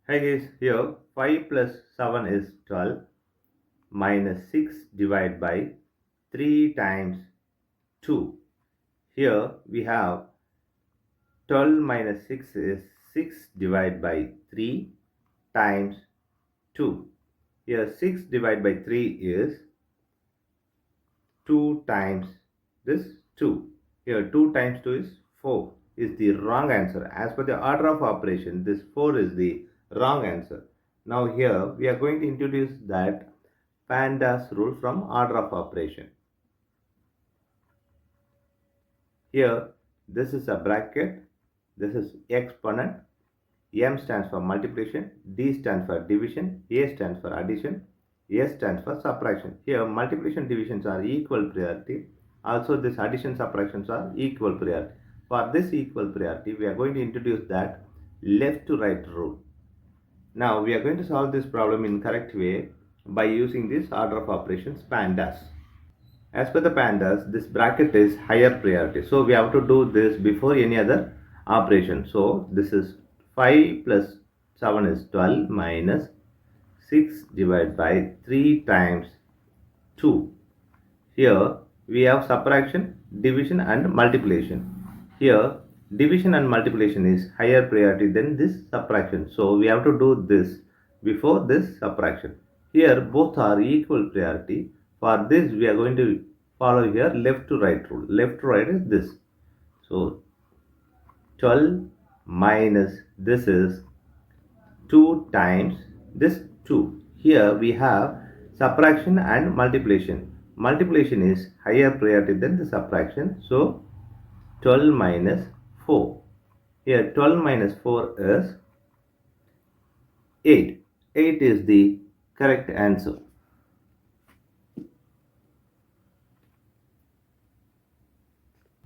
Hi guys, here 5 plus 7 is 12 minus 6 divided by 3 times 2. Here we have 12 minus 6 is 6 divided by 3 times 2. Here 6 divided by 3 is 2 times this 2. Here 2 times 2 is 4 is the wrong answer. As per the order of operation, this 4 is the wrong answer. Now here we are going to introduce that PEMDAS rule from order of operation. Here this is a bracket, this is exponent, M stands for multiplication, D stands for division, A stands for addition, S stands for subtraction. Here multiplication divisions are equal priority. Also this addition subtractions are equal priority. For this equal priority we are going to introduce that left to right rule. Now we are going to solve this problem in correct way by using this order of operations PEMDAS. As per the PEMDAS, this bracket is higher priority. So we have to do this before any other operation. So this is 5 plus 7 is 12 minus 6 divided by 3 times 2. Here we have subtraction, division and multiplication. Here division and multiplication is higher priority than this subtraction. So we have to do this before this subtraction. Here both are equal priority. For this we are going to follow here left to right rule. Left to right is this. So 12 minus this is 2 times this 2. Here we have subtraction and multiplication. Multiplication is higher priority than the subtraction. So 12 minus 4. Here 12 minus 4 is 8. 8 is the correct answer.